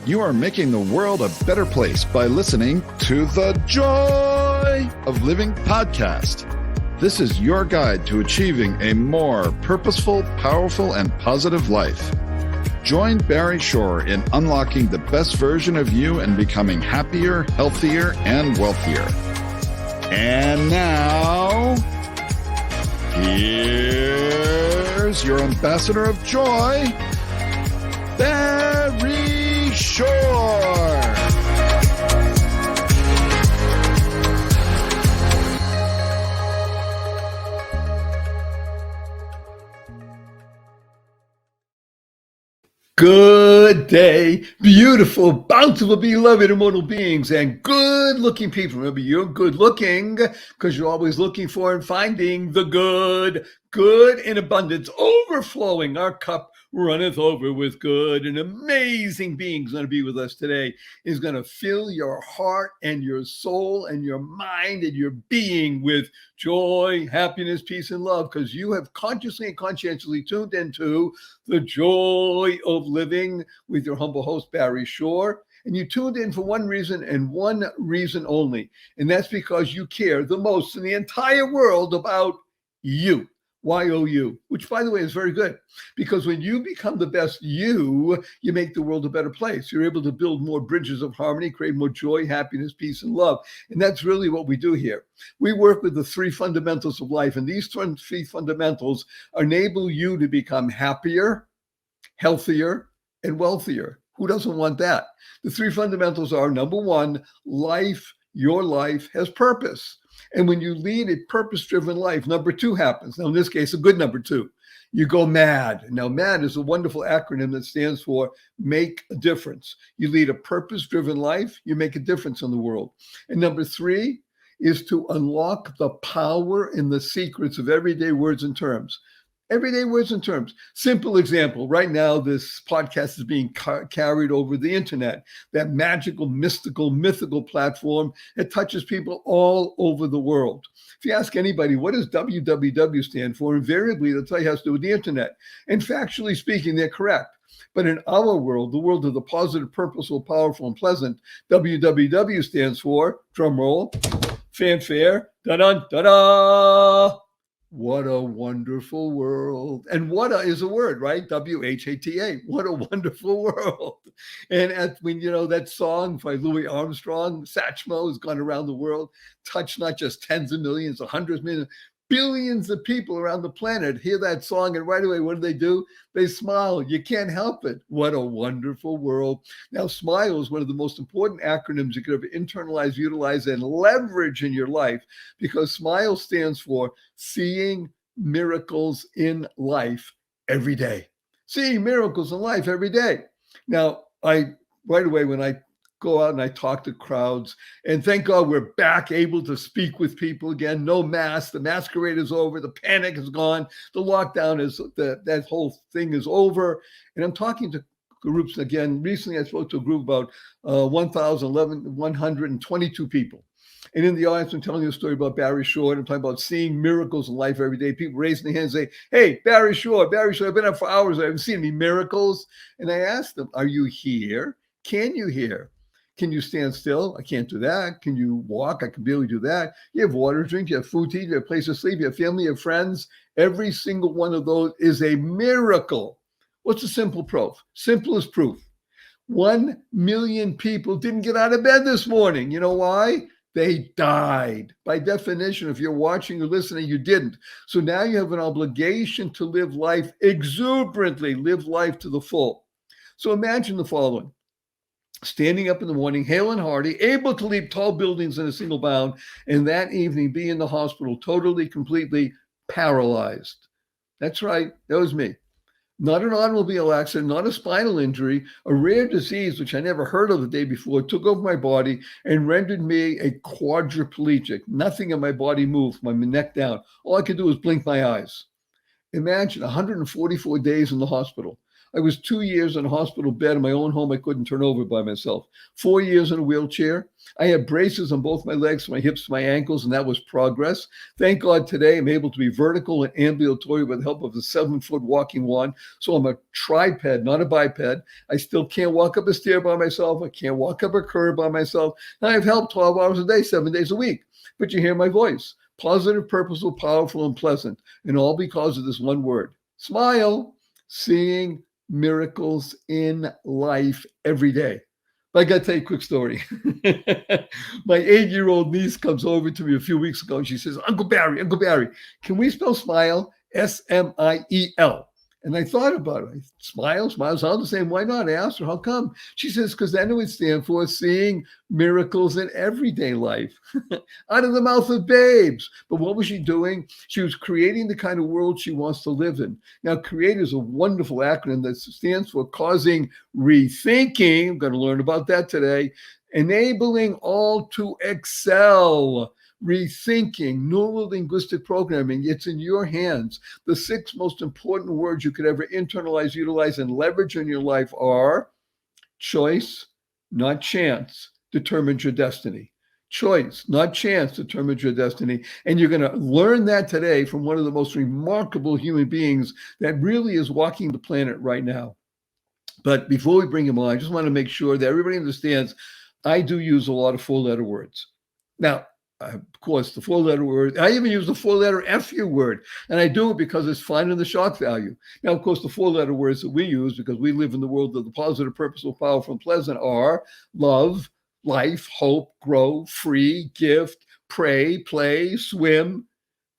You are making the world a better place by listening to the Joy of Living podcast. This is your guide to achieving a more purposeful, powerful, and positive life. Join Barry Shore in unlocking the best version of you and becoming happier, healthier, and wealthier. And now, here's your ambassador of joy, Barry Shore. Good day, beautiful, bountiful, beloved, immortal beings, and good-looking people. Remember, you're good-looking because you're always looking for and finding the good in abundance, overflowing. Our cup runneth over with good. An amazing being is going to be with us today. Is going to fill your heart and your soul and your mind and your being with joy, happiness, peace, and love, because you have consciously and conscientiously tuned into the Joy of Living with your humble host, Barry Shore. And you tuned in for one reason and one reason only. And that's because you care the most in the entire world about you. Y-O-U, which, by the way, is very good, because when you become the best you make the world a better place. You're able to build more bridges of harmony, create more joy, happiness, peace, and love. And that's really what we do here. We work with the three fundamentals of life, and these three fundamentals enable you to become happier, healthier, and wealthier. Who doesn't want that? The three fundamentals are, number one, your life has purpose. And when you lead a purpose-driven life, number two happens. Now, in this case, a good number two. You go MAD. Now, MAD is a wonderful acronym that stands for make a difference. You lead a purpose-driven life, you make a difference in the world. And number three is to unlock the power and the secrets of everyday words and terms. Everyday words and terms. Simple example. Right now, this podcast is being carried over the internet, that magical, mystical, mythical platform that touches people all over the world. If you ask anybody, what does www stand for? Invariably, they'll tell you it has to do with the internet. And factually speaking, they're correct. But in our world, the world of the positive, purposeful, powerful, and pleasant, www stands for, drum roll, fanfare, da-dun, da-da. What a wonderful world. And whata is a word, right? W-H-A-T-A. What a wonderful world. And that song by Louis Armstrong, Satchmo, has gone around the world, touched not just tens of millions, or hundreds of millions, billions of people around the planet hear that song, and right away, what do? They smile. You can't help it. What a wonderful world. Now, SMILE is one of the most important acronyms you could ever internalize, utilize, and leverage in your life, because SMILE stands for seeing miracles in life every day. Seeing miracles in life every day. Now, right away, when I go out and I talk to crowds, and thank God we're back able to speak with people again. No mask. The masquerade is over. The panic is gone. The lockdown that whole thing is over. And I'm talking to groups again. Recently, I spoke to a group about 1,122 people. And in the audience, I'm telling you a story about Barry Shore. And I'm talking about seeing miracles in life every day. People raising their hands and say, hey, Barry Shore, I've been up for hours. I haven't seen any miracles. And I asked them, are you here? Can you hear? Can you stand still? I can't do that. Can you walk? I can barely do that. You have water to drink. You have food to eat. You have a place to sleep. You have family. You have friends. Every single one of those is a miracle. What's the simple proof? Simplest proof. 1 million people didn't get out of bed this morning. You know why? They died. By definition, if you're watching or listening, you didn't. So now you have an obligation to live life exuberantly, live life to the full. So imagine the following. Standing up in the morning, hale and hearty, able to leap tall buildings in a single bound, and that evening be in the hospital, totally, completely paralyzed. That's right. That was me. Not an automobile accident, not a spinal injury, a rare disease, which I never heard of the day before, took over my body and rendered me a quadriplegic. Nothing in my body moved, my neck down. All I could do was blink my eyes. Imagine 144 days in the hospital. I was 2 years in a hospital bed in my own home I couldn't turn over by myself. 4 years in a wheelchair. I had braces on both my legs, my hips, my ankles, and that was progress. Thank God today I'm able to be vertical and ambulatory with the help of a 7-foot walking wand. So I'm a triped, not a biped. I still can't walk up a stair by myself. I can't walk up a curb by myself. And I have help 12 hours a day, 7 days a week. But you hear my voice. Positive, purposeful, powerful, and pleasant. And all because of this one word. Smile. Seeing miracles in life every day. But I got to tell you a quick story. My 8-year-old niece comes over to me a few weeks ago and she says, Uncle Barry, can we spell smile? S-M-I-E-L. And I thought about it. Smile sounds the same. Why not? I asked her, how come? She says, because then it would stand for seeing miracles in everyday life. Out of the mouth of babes. But what was she doing? She was creating the kind of world she wants to live in. Now, CREATE is a wonderful acronym that stands for causing rethinking. I'm going to learn about that today. Enabling all to excel. Rethinking, neuro-linguistic programming, it's in your hands. The 6 most important words you could ever internalize, utilize, and leverage in your life are choice, not chance, determines your destiny. Choice, not chance, determines your destiny. And you're going to learn that today from one of the most remarkable human beings that really is walking the planet right now. But before we bring him on, I just want to make sure that everybody understands I do use a lot of 4-letter words. Now, of course, the 4-letter word, I even use the 4-letter FU word, and I do it because it's fun and the shock value. Now, of course, the 4-letter words that we use, because we live in the world of the positive, purposeful, powerful, and pleasant, are love, life, hope, grow, free, gift, pray, play, swim.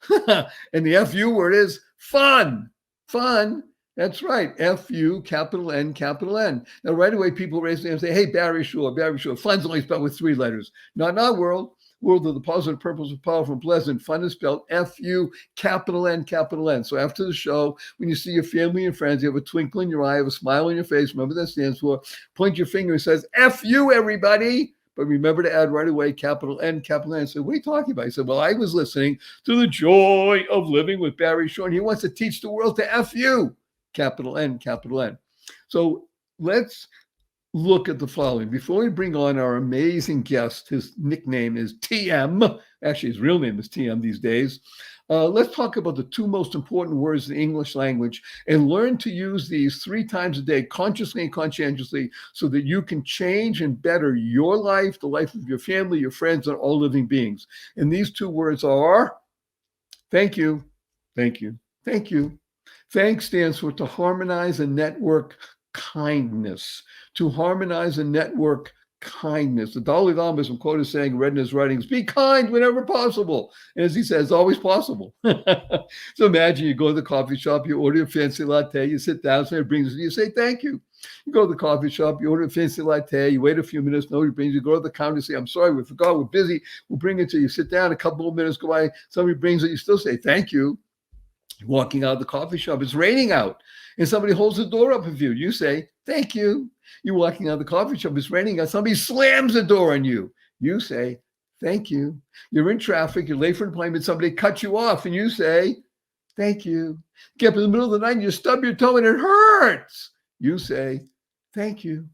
And the FU word is fun. Fun. That's right. F-U, capital N, capital N. Now, right away, people raise their hand and say, hey, Barry, sure. Fun's only spelled with 3 letters. Not in our world. World of the positive, purposeful, powerful, and pleasant. Fun is spelled F-U, capital N, capital N. So after the show, when you see your family and friends, you have a twinkle in your eye, have a smile on your face. Remember that stands for, point your finger and says, F-U, everybody. But remember to add right away, capital N, capital N. So what are you talking about? I said, well, I was listening to The Joy of Living with Barry Shore. He wants to teach the world to F-U, capital N, capital N. So let's look at the following. Before we bring on our amazing guest, his nickname is TM. Actually, his real name is TM these days. Let's talk about the 2 most important words in the English language and learn to use these 3 times a day, consciously and conscientiously, so that you can change and better your life, the life of your family, your friends, and all living beings. And these 2 words are thank you, thank you, thank you. Thanks stands for to harmonize and network kindness. To harmonize and network kindness. The Dalai Lama is quoted saying, read in his writings, be kind whenever possible. And as he says, always possible. So imagine you go to the coffee shop, you order a fancy latte, you sit down, somebody brings it, you say, thank you. You go to the coffee shop, you order a fancy latte, you wait a few minutes, nobody brings you, go to the counter, say, I'm sorry, we forgot, we're busy, we'll bring it to you. Sit down, a couple of minutes go by, somebody brings it, you still say, thank you. You're walking out of the coffee shop, it's raining out, and somebody holds the door up for you. You say, thank you. You're walking out of the coffee shop, it's raining out, somebody slams the door on you. You say, thank you. You're in traffic, you're late for an appointment, somebody cuts you off, and you say, thank you. Get up in the middle of the night, and you stub your toe, and it hurts. You say, thank you.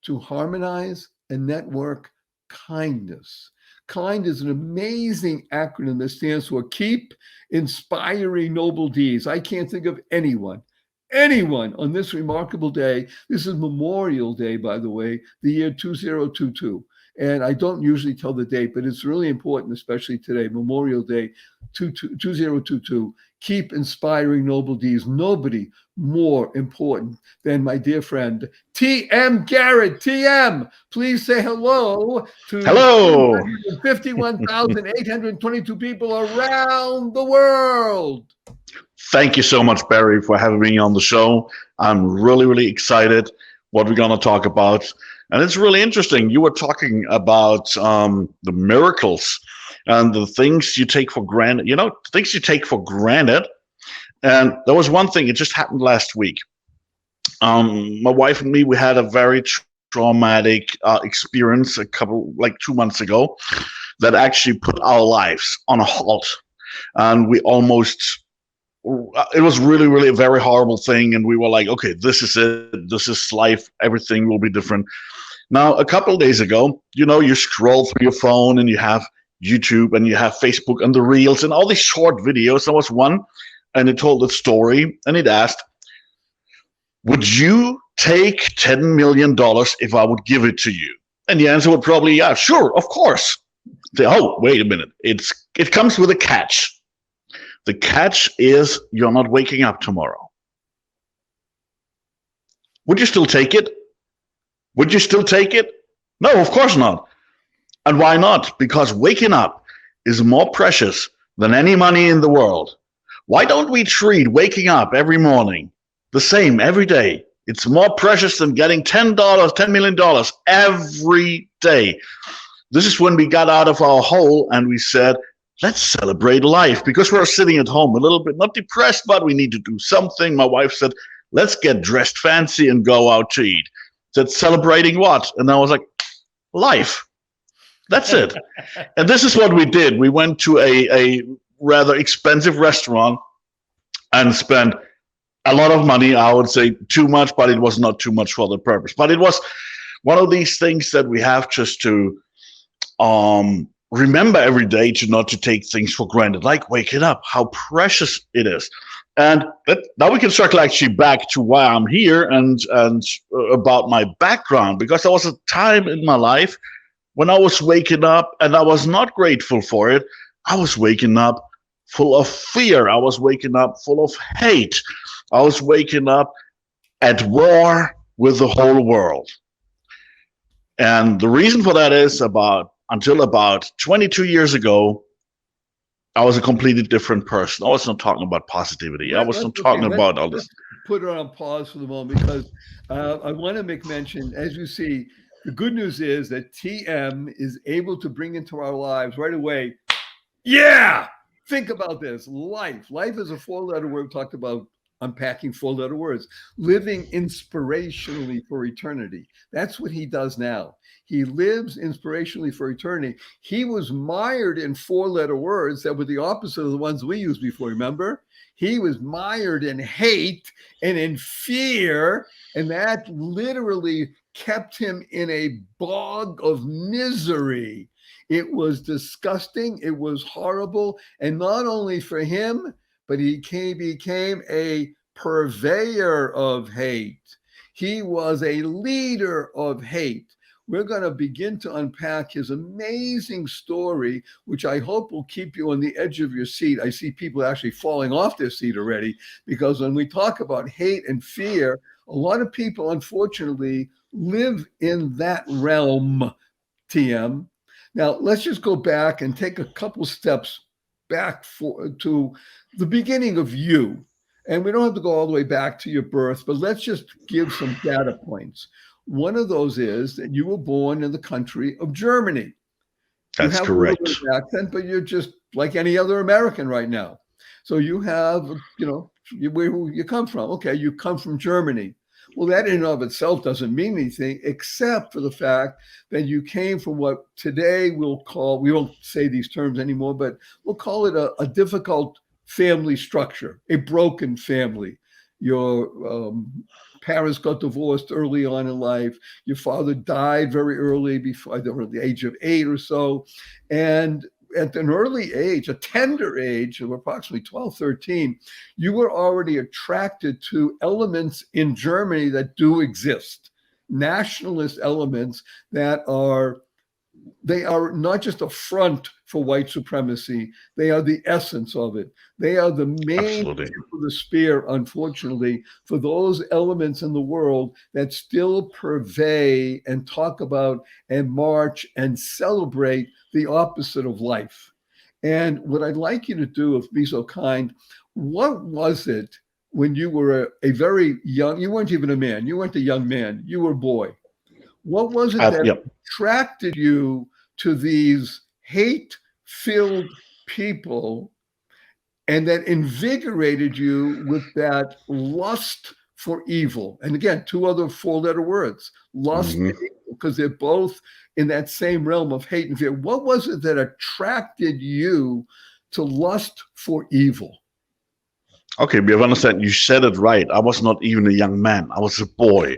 To harmonize and network kindness. KIND is an amazing acronym that stands for Keep Inspiring Noble Deeds. I can't think of anyone on this remarkable day. This is Memorial Day, by the way, the year 2022. And I don't usually tell the date, but it's really important, especially today, Memorial Day 2022. Keep inspiring noble deeds. Nobody more important than my dear friend, TM Garrett. TM, please say hello to 51,822 people around the world. Thank you so much, Barry, for having me on the show. I'm really, really excited what we're going to talk about. And it's really interesting. You were talking about the miracles and the things you take for granted, things you take for granted. And there was one thing, it just happened last week. My wife and me, we had a very traumatic experience 2 months ago that actually put our lives on a halt. And we almost it was really, really a very horrible thing. And we were like, okay, this is it. This is life. Everything will be different. Now, a couple of days ago, you scroll through your phone and you have YouTube and you have Facebook and the Reels and all these short videos. There was one, and it told a story, and it asked, would you take $10 million if I would give it to you? And the answer would probably, yeah, sure, of course. Oh, wait a minute. It comes with a catch. The catch is you're not waking up tomorrow. Would you still take it? Would you still take it? No, of course not. And why not? Because waking up is more precious than any money in the world. Why don't we treat waking up every morning the same every day? It's more precious than getting $10 million every day. This is when we got out of our hole and we said, let's celebrate life, because we're sitting at home a little bit, not depressed, but we need to do something. My wife said, let's get dressed fancy and go out to eat. Said, celebrating what? And I was like, life. That's it. And this is what we did. We went to a rather expensive restaurant and spent a lot of money. I would say too much, but it was not too much for the purpose. But it was one of these things that we have just to remember every day, to not to take things for granted, like waking up, how precious it is. And now we can circle actually back to why I'm here and about my background, because there was a time in my life when I was waking up and I was not grateful for it. I was waking up full of fear. I was waking up full of hate. I was waking up at war with the whole world. And the reason for that is until about 22 years ago, I was a completely different person. I was not talking about positivity. I was not talking about all this. Put it on pause for the moment, because I want to make mention, as you see, the good news is that TM is able to bring into our lives right away. Yeah, think about this. Life. Life is a 4-letter word. We talked about unpacking 4-letter words. Living inspirationally for eternity. That's what he does now. He lives inspirationally for eternity. He was mired in 4-letter words that were the opposite of the ones we used before, remember? He was mired in hate and in fear, and that literally kept him in a bog of misery. It was disgusting. It was horrible. And not only for him, but he became a purveyor of hate. He was a leader of hate. We're going to begin to unpack his amazing story, which I hope will keep you on the edge of your seat. I see people actually falling off their seat already, because when we talk about hate and fear, a lot of people, unfortunately, live in that realm, TM. Now, let's just go back and take a couple steps back to the beginning of you. And we don't have to go all the way back to your birth, but let's just give some data points. One of those is that you were born in the country of Germany. That's correct. You have a little bit of accent, but you're just like any other American right now. So you have, where you come from. Okay, you come from Germany. Well, that in and of itself doesn't mean anything, except for the fact that you came from what today we'll call, we won't say these terms anymore, but we'll call it a difficult family structure, a broken family. Your parents got divorced early on in life. Your father died very early, before the age of 8 or so. And at an early age, a tender age of approximately 12, 13, you were already attracted to elements in Germany that do exist, nationalist elements that are not just a front for white supremacy. They are the essence of it. They are the main tip of the spear, unfortunately, for those elements in the world that still purvey and talk about and march and celebrate the opposite of life. And what I'd like you to do, if be so kind, what was it when you were a very young, you weren't even a man, you weren't a young man, you were a boy. What was it that attracted you to these hate-filled people and that invigorated you with that lust for evil? And again, 2 other 4-letter words, lust, because they're both in that same realm of hate and fear. What was it that attracted you to lust for evil? Okay, we have understand. You said it right. I was not even a young man. I was a boy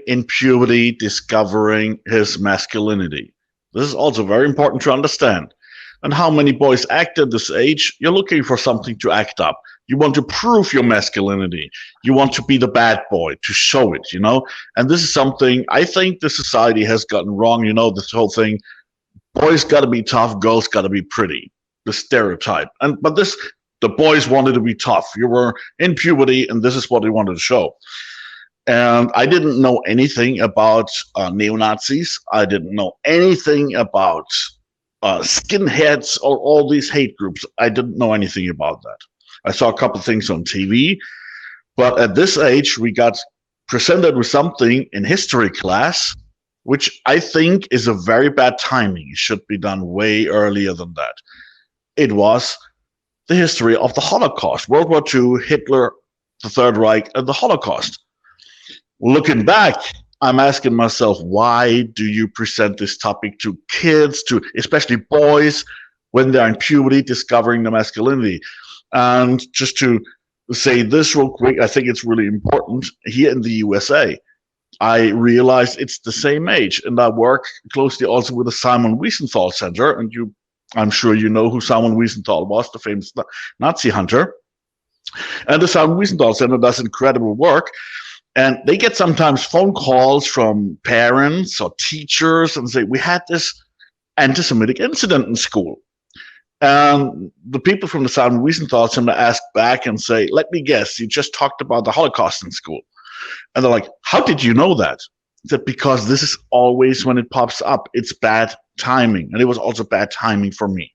in puberty discovering his masculinity. This is also very important to understand. And how many boys act at this age? You're looking for something to act up. You want to prove your masculinity. You want to be the bad boy, to show it, And this is something I think the society has gotten wrong. This whole thing, boys got to be tough, girls got to be pretty. The stereotype. But the boys wanted to be tough. You were in puberty, and this is what they wanted to show. And I didn't know anything about neo-Nazis. I didn't know anything about skinheads or all these hate groups. I didn't know anything about that. I saw a couple of things on TV, but at this age, we got presented with something in history class, which I think is a very bad timing. It should be done way earlier than that. It was the history of the Holocaust, World War II, Hitler, the Third Reich, and the Holocaust. Looking back, I'm asking myself, why do you present this topic to kids, to especially boys, when they're in puberty, discovering their masculinity? And just to say this real quick, I think it's really important. Here in the USA, I realized it's the same age, and I work closely also with the Simon Wiesenthal Center, and I'm sure you know who Simon Wiesenthal was, the famous Nazi hunter. And the Simon Wiesenthal Center does incredible work. And they get sometimes phone calls from parents or teachers and say, we had this anti-Semitic incident in school. And the people from the Simon Wiesenthal Center ask back and say, let me guess, you just talked about the Holocaust in school. And they're like, how did you know that? I said, because this is always when it pops up. It's bad timing. And it was also bad timing for me.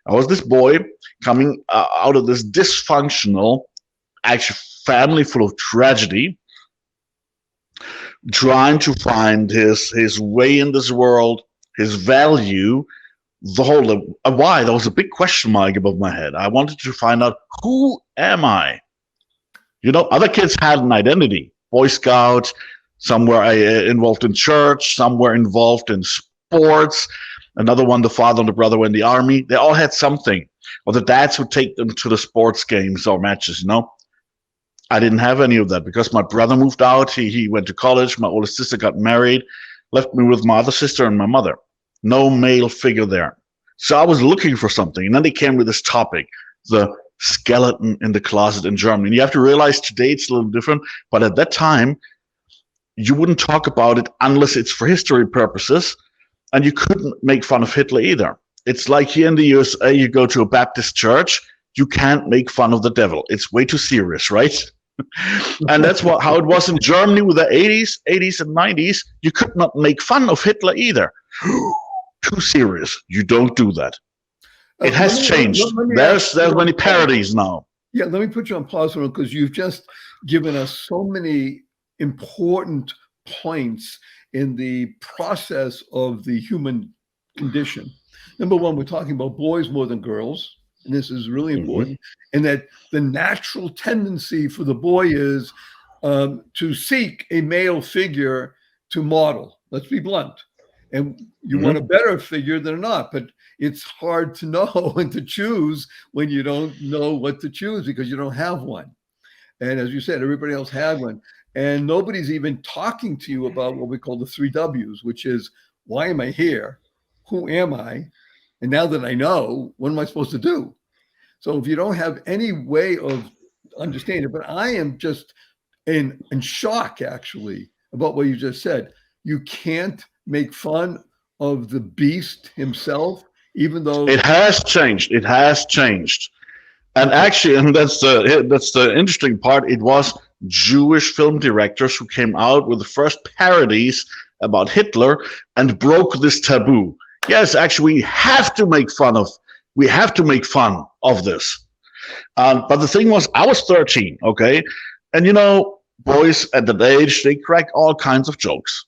I was this boy coming out of this dysfunctional, actually family full of tragedy, trying to find his way in this world, his value, the whole why. There was a big question mark above my head. I wanted to find out, who am I? Other kids had an identity. Boy Scout, somewhere involved in church, somewhere involved in sports. Another one, the father and the brother were in the army. They all had something. Or the dads would take them to the sports games or matches, I didn't have any of that because my brother moved out. He went to college. My oldest sister got married, left me with my other sister and my mother. No male figure there. So I was looking for something. And then they came with this topic, the skeleton in the closet in Germany. And you have to realize today it's a little different. But at that time, you wouldn't talk about it unless it's for history purposes. And you couldn't make fun of Hitler either. It's like here in the USA, you go to a Baptist church, you can't make fun of the devil. It's way too serious, right? And that's how it was in Germany with the 80s and 90s. You could not make fun of Hitler either. Too serious. You don't do that. It has changed. There's many parodies now. Yeah, let me put you on pause for a minute because you've just given us so many important points in the process of the human condition. Number one, we're talking about boys more than girls. And this is really important, and that the natural tendency for the boy is to seek a male figure to model. Let's be blunt. And you want a better figure than not, but it's hard to know and to choose when you don't know what to choose because you don't have one. And as you said, everybody else had one. And nobody's even talking to you about what we call the 3 W's, which is, why am I here? Who am I? And now that I know, what am I supposed to do? So if you don't have any way of understanding it, but I am just in shock, actually, about what you just said. You can't make fun of the beast himself, even though it has changed. It has changed. And actually, and that's the interesting part, it was Jewish film directors who came out with the first parodies about Hitler and broke this taboo. Yes, actually, we have to make fun of this. But the thing was, I was 13, okay? And boys at that age, they crack all kinds of jokes,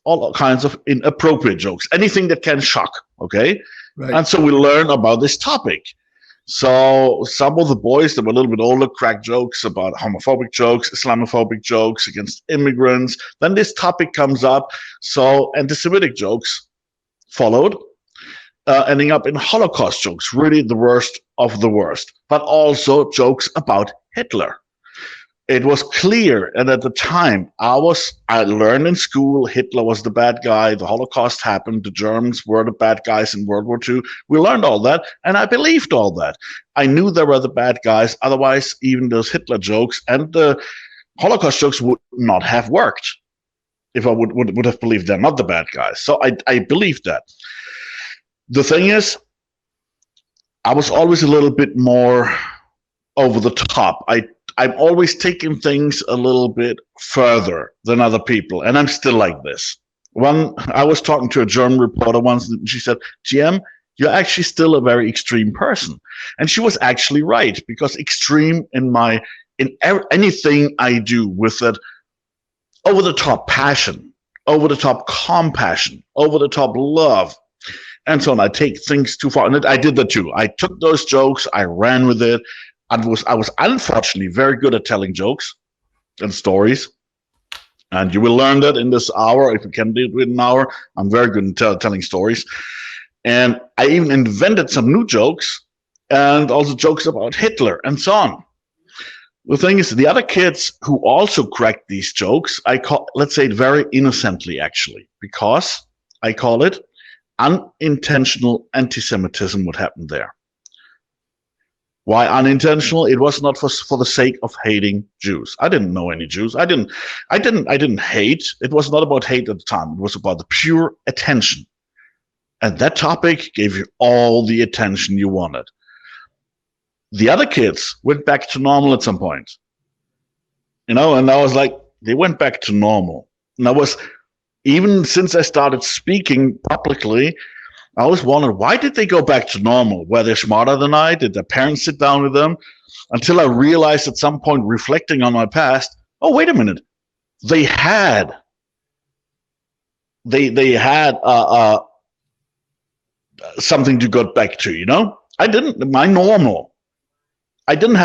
all kinds of inappropriate jokes, anything that can shock, okay? Right. And so we learn about this topic. So some of the boys that were a little bit older cracked jokes about homophobic jokes, Islamophobic jokes against immigrants. Then this topic comes up. So anti-Semitic jokes followed, ending up in Holocaust jokes, really the worst of the worst. but also jokes about Hitler. It was clear, and at the time, I learned in school Hitler was the bad guy, the Holocaust happened, the Germans were the bad guys in World War II. We learned all that, and I believed all that. I knew they were the bad guys, otherwise even those Hitler jokes and the Holocaust jokes would not have worked if I would have believed they're not the bad guys. So I believed that. The thing is, I was always a little bit more over the top. I'm always taking things a little bit further than other people, and I'm still like this. I was talking to a German reporter once, and she said, GM, you're actually still a very extreme person. And she was actually right, because extreme in anything I do with that over-the-top passion, over-the-top compassion, over-the-top love, and so on. I take things too far, and I did that too. I took those jokes, I ran with it. I was unfortunately very good at telling jokes and stories. And you will learn that in this hour. If you can do it in an hour, I'm very good at telling stories. And I even invented some new jokes and also jokes about Hitler and so on. The thing is, the other kids who also cracked these jokes, let's say it very innocently, actually, because I call it unintentional anti-Semitism would happen there. Why unintentional? It was not for the sake of hating Jews. I didn't know any Jews. I didn't hate. It was not about hate at the time. It was about the pure attention. And that topic gave you all the attention you wanted. The other kids went back to normal at some point. And I was like, they went back to normal. And even since I started speaking publicly, I always wondered, why did they go back to normal? Were they smarter than I? Did their parents sit down with them? Until I realized at some point, reflecting on my past, oh, wait a minute. They had something to go back to, I didn't have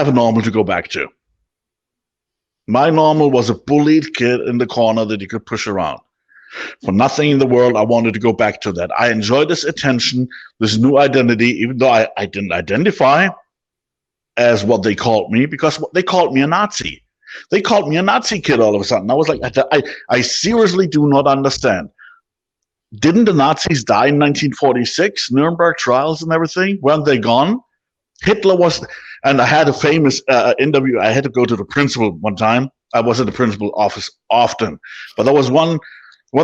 a normal to go back to. My normal was a bullied kid in the corner that you could push around. For nothing in the world, I wanted to go back to that. I enjoyed this attention, this new identity, even though I didn't identify as what they called me, because they called me a Nazi. They called me a Nazi kid all of a sudden. I was like, I seriously do not understand. Didn't the Nazis die in 1946? Nuremberg trials and everything? Weren't they gone? Hitler was, and I had a famous interview. I had to go to the principal one time. I was at the principal office often, but there was one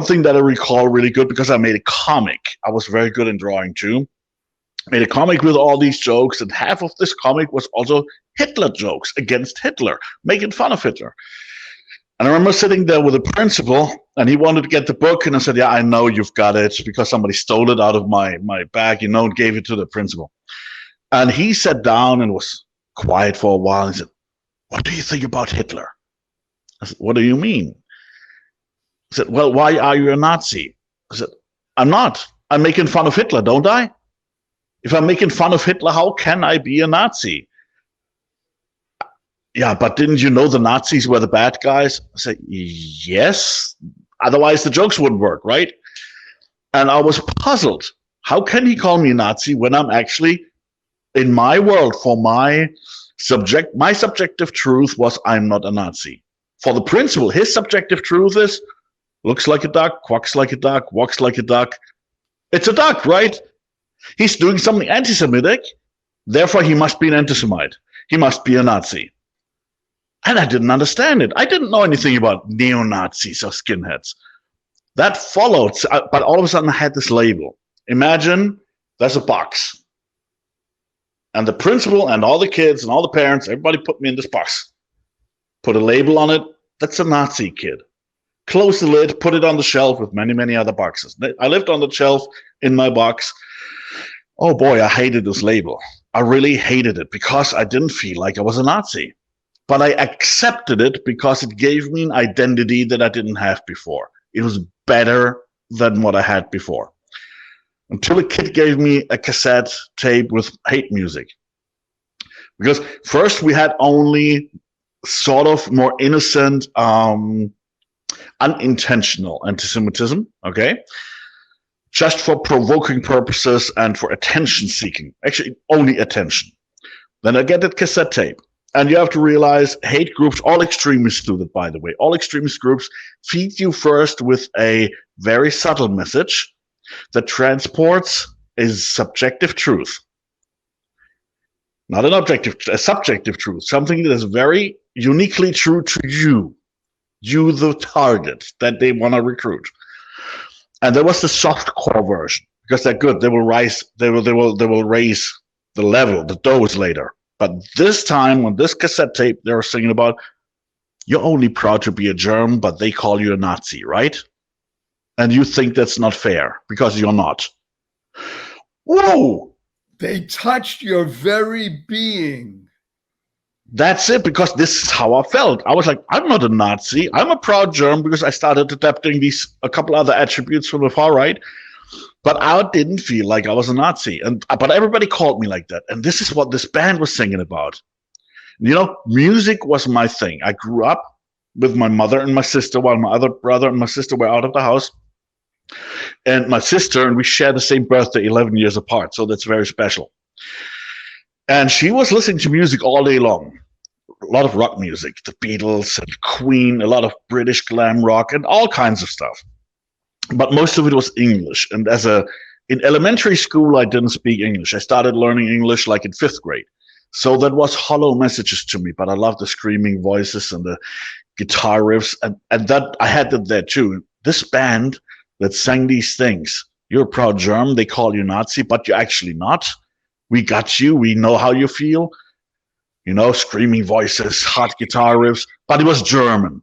thing that I recall really good, because I made a comic. I was very good in drawing too. Made a comic with all these jokes, and half of this comic was also Hitler jokes against Hitler, making fun of Hitler. And I remember sitting there with the principal, and he wanted to get the book, and I said, yeah, I know you've got it, because somebody stole it out of my bag, and gave it to the principal. And he sat down and was quiet for a while, and he said, what do you think about Hitler? I said, what do you mean? I said, well, why are you a Nazi? I said, I'm not. I'm making fun of Hitler, don't I? If I'm making fun of Hitler, how can I be a Nazi? Yeah, but didn't you know the Nazis were the bad guys? I said, yes. Otherwise, the jokes wouldn't work, right? And I was puzzled. How can he call me a Nazi when I'm actually, in my world, for my subjective truth was I'm not a Nazi. For the principal, his subjective truth is, looks like a duck, quacks like a duck, walks like a duck. It's a duck, right? He's doing something anti-Semitic, therefore he must be an anti-Semite. He must be a Nazi. And I didn't understand it. I didn't know anything about neo-Nazis or skinheads. That followed, but all of a sudden I had this label. Imagine there's a box. And the principal and all the kids and all the parents, everybody put me in this box. Put a label on it. That's a Nazi kid. Close the lid, put it on the shelf with many, many other boxes. I lived on the shelf in my box. Oh boy, I hated this label. I really hated it because I didn't feel like I was a Nazi. But I accepted it because it gave me an identity that I didn't have before. It was better than what I had before. Until a kid gave me a cassette tape with hate music. Because first we had only sort of more innocent, unintentional anti-Semitism, okay? Just for provoking purposes and for attention seeking. Actually, only attention. Then I get that cassette tape. And you have to realize hate groups, all extremists do that, by the way. All extremist groups feed you first with a very subtle message that transports a subjective truth. Not an objective, a subjective truth, something that is very uniquely true to you, the target that they want to recruit. And there was the soft core version, because they're good. They will raise the level, the dose later. But this time on this cassette tape, they were singing about, you're only proud to be a German, but they call you a Nazi, right? And you think that's not fair because you're not. Whoa! They touched your very being. That's it, because this is how I felt. I was like, I'm not a Nazi. I'm a proud German because I started adapting a couple other attributes from the far right. But I didn't feel like I was a Nazi. But everybody called me like that. And this is what this band was singing about. You know, music was my thing. I grew up with my mother and my sister while my other brother and my sister were out of the house. And my sister, and we share the same birthday, 11 years apart. So that's very special. And she was listening to music all day long. A lot of rock music, the Beatles and Queen, a lot of British glam rock and all kinds of stuff. But most of it was English. And in elementary school, I didn't speak English. I started learning English like in 5th grade. So that was hollow messages to me, but I loved the screaming voices and the guitar riffs. And that I had that there too. This band that sang these things, you're a proud German, they call you Nazi, but you're actually not. We got you. We know how you feel. You know, screaming voices, hot guitar riffs, but it was German.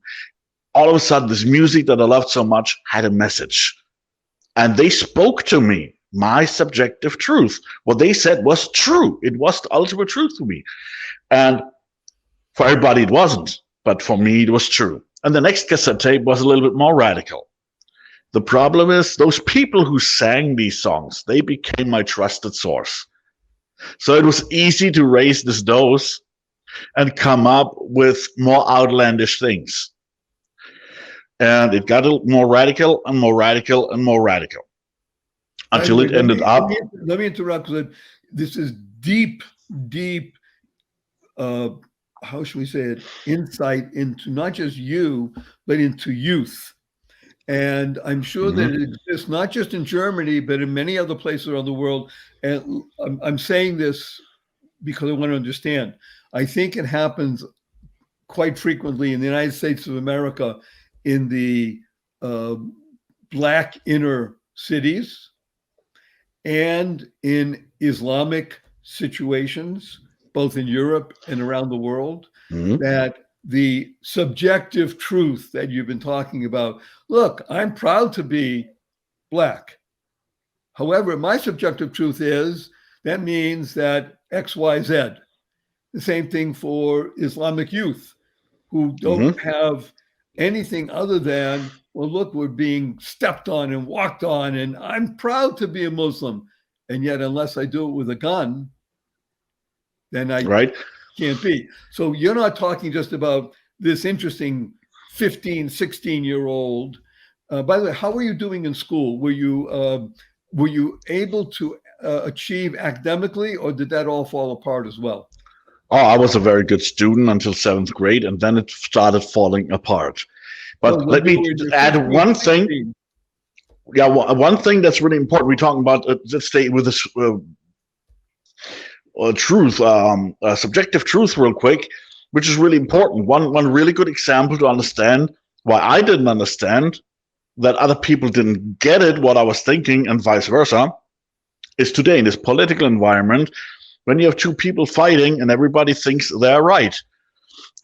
All of a sudden, this music that I loved so much had a message. And they spoke to me, my subjective truth. What they said was true. It was the ultimate truth to me. And for everybody, it wasn't. But for me, it was true. And the next cassette tape was a little bit more radical. The problem is those people who sang these songs, they became my trusted source. So it was easy to raise this dose and come up with more outlandish things. And it got a little more radical and more radical and more radical until it ended up. Let me interrupt, because this is deep, how should we say it, insight into not just you, but into youth. And I'm sure that it exists not just in Germany, but in many other places around the world. And I'm saying this because I want to understand. I think it happens quite frequently in the United States of America, in the Black inner cities and in Islamic situations, both in Europe and around the world, that the subjective truth that you've been talking about, look, I'm proud to be Black. However, my subjective truth is that means that X, Y, Z. The same thing for Islamic youth who don't have anything other than, well, look, we're being stepped on and walked on, and I'm proud to be a Muslim. And yet, unless I do it with a gun, then I can't be. So you're not talking just about this interesting 15, 16-year-old. By the way, how were you doing in school? Were you able to achieve academically, or did that all fall apart as well? Oh, I was a very good student until 7th grade, and then it started falling apart. But let me add one thing. Yeah, one thing that's really important. We're talking about, let's stay with this truth, subjective truth real quick, which is really important. One really good example to understand why I didn't understand that other people didn't get it, what I was thinking, and vice versa, is today in this political environment, when you have two people fighting and everybody thinks they're right.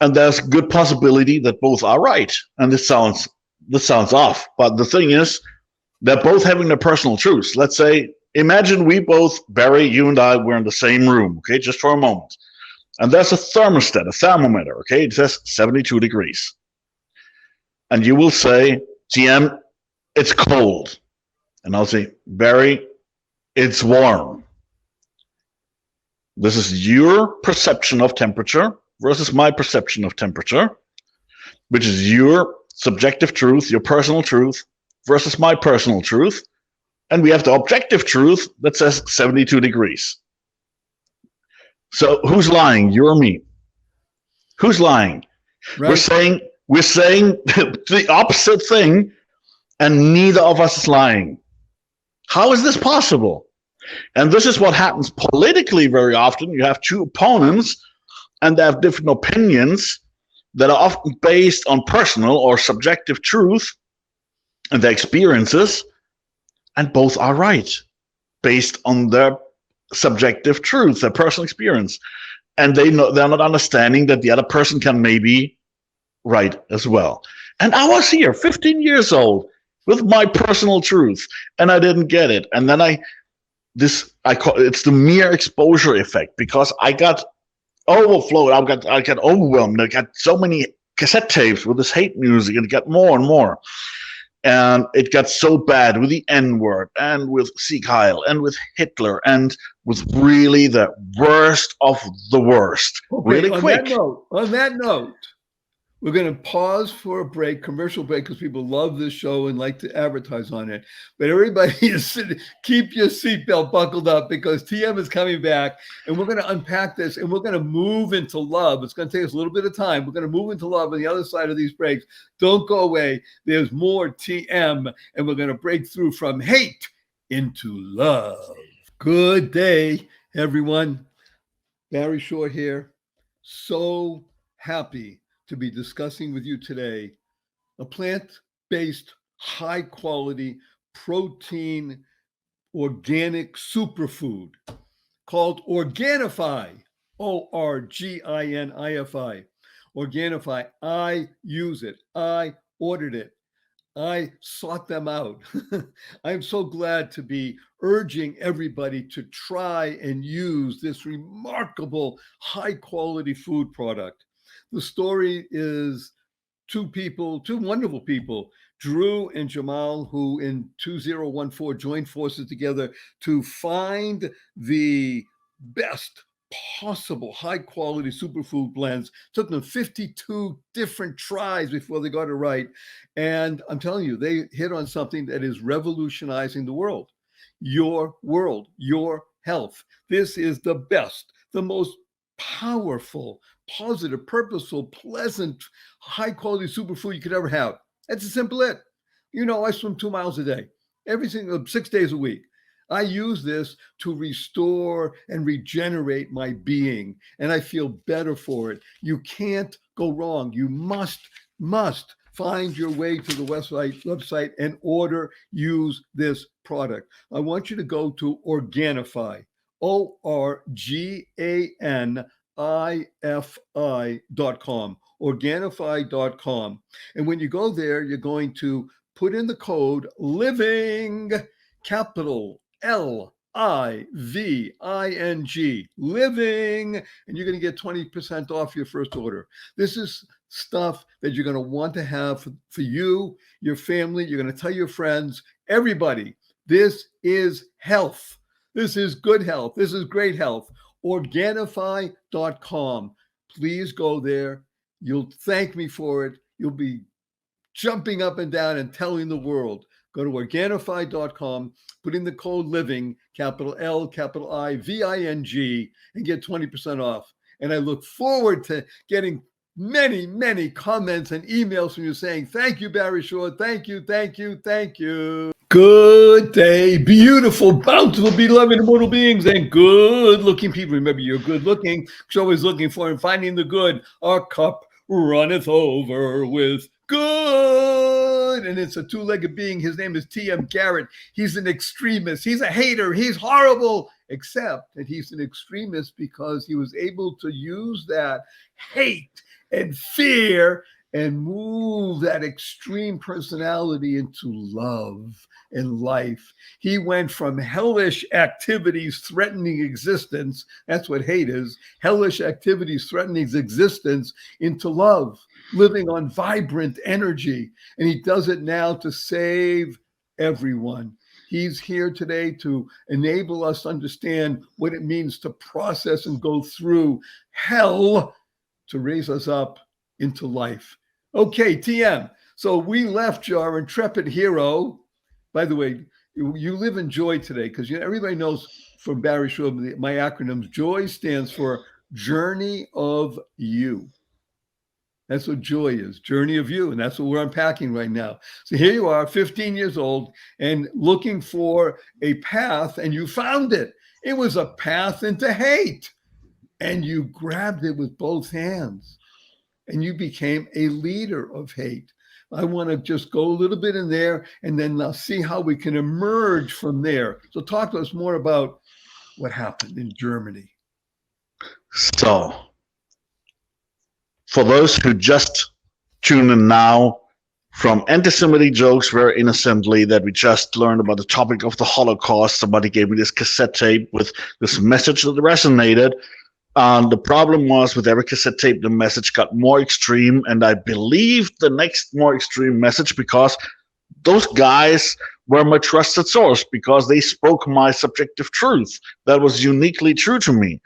And there's a good possibility that both are right. And this sounds off. But the thing is, they're both having their personal truths. Let's say, imagine we both, Barry, you and I, were in the same room, okay, just for a moment. And there's a thermostat, a thermometer, okay, it says 72 degrees. And you will say, TM, it's cold. And I'll say, Barry, it's warm. This is your perception of temperature versus my perception of temperature, which is your subjective truth, your personal truth, versus my personal truth. And we have the objective truth that says 72 degrees. So who's lying? You or me? Who's lying? Right. We're saying the opposite thing, and neither of us is lying. How is this possible? And this is what happens politically very often. You have two opponents, and they have different opinions that are often based on personal or subjective truth and their experiences, and both are right based on their subjective truth, their personal experience. And they're not understanding that the other person can maybe right as well. And I was here, 15 years old, with my personal truth, and I didn't get it. And then it's the mere exposure effect, because I got overflowed. I got overwhelmed. I got so many cassette tapes with this hate music, and it got more and more. And it got so bad with the N-word and with Sieg Heil and with Hitler and with really the worst of the worst. Okay, really quick. On that note, we're going to pause for a break, commercial break, because people love this show and like to advertise on it. But everybody, keep your seatbelt buckled up, because TM is coming back, and we're going to unpack this, and we're going to move into love. It's going to take us a little bit of time. We're going to move into love on the other side of these breaks. Don't go away. There's more TM, and we're going to break through from hate into love. Good day, everyone. Barry Short here. So happy to be discussing with you today a plant-based, high-quality, protein, organic superfood called Organifi, Organifi. Organifi, I use it. I ordered it. I sought them out. I'm so glad to be urging everybody to try and use this remarkable, high-quality food product. The story is two wonderful people, Drew and Jamal, who in 2014 joined forces together to find the best possible high-quality superfood blends. Took them 52 different tries before they got it right. And I'm telling you, they hit on something that is revolutionizing the world. Your world, your health. This is the best, the most powerful, positive, purposeful, pleasant, high-quality superfood you could ever have. That's a simple it. You know, I swim 2 miles a day, every single 6 days a week. I use this to restore and regenerate my being, and I feel better for it. You can't go wrong. You must find your way to the website and use this product. I want you to go to Organifi, Organifi.com, Organifi.com. And when you go there, you're going to put in the code LIVING, capital LIVING, living, and you're going to get 20% off your first order. This is stuff that you're going to want to have for you, your family. You're going to tell your friends, everybody. This is health. This is good health. This is great health. Organifi.com. Please go there. You'll thank me for it. You'll be jumping up and down and telling the world. Go to Organifi.com, put in the code LIVING, capital L, capital I, VING, and get 20% off. And I look forward to getting many, many comments and emails from you saying, thank you, Barry Short. Thank you, thank you, thank you. Good day, beautiful, bountiful, beloved immortal beings, and good-looking people. Remember, you're good-looking. You're always looking for and finding the good. Our cup runneth over with good. And it's a two-legged being. His name is T.M. Garrett. He's an extremist. He's a hater. He's horrible, except that he's an extremist because he was able to use that hate and fear and move that extreme personality into love and life. He went from hellish activities threatening existence, that's what hate is, hellish activities threatening existence, into love, living on vibrant energy. And he does it now to save everyone. He's here today to enable us to understand what it means to process and go through hell to raise us up into life. Okay, TM. So we left our intrepid hero. By the way, you live in joy today because everybody knows from Barry Short, my acronyms, JOY stands for journey of you. That's what joy is, journey of you. And that's what we're unpacking right now. So here you are, 15 years old and looking for a path, and you found it. It was a path into hate. And you grabbed it with both hands and you became a leader of hate. I want to just go a little bit in there and then I'll see how we can emerge from there. So talk to us more about what happened in Germany. So, for those who just tune in now, from anti-Semitic jokes very innocently that we just learned about the topic of the Holocaust, somebody gave me this cassette tape with this message that resonated. The problem was with every cassette tape, the message got more extreme, and I believed the next more extreme message because those guys were my trusted source, because they spoke my subjective truth that was uniquely true to me.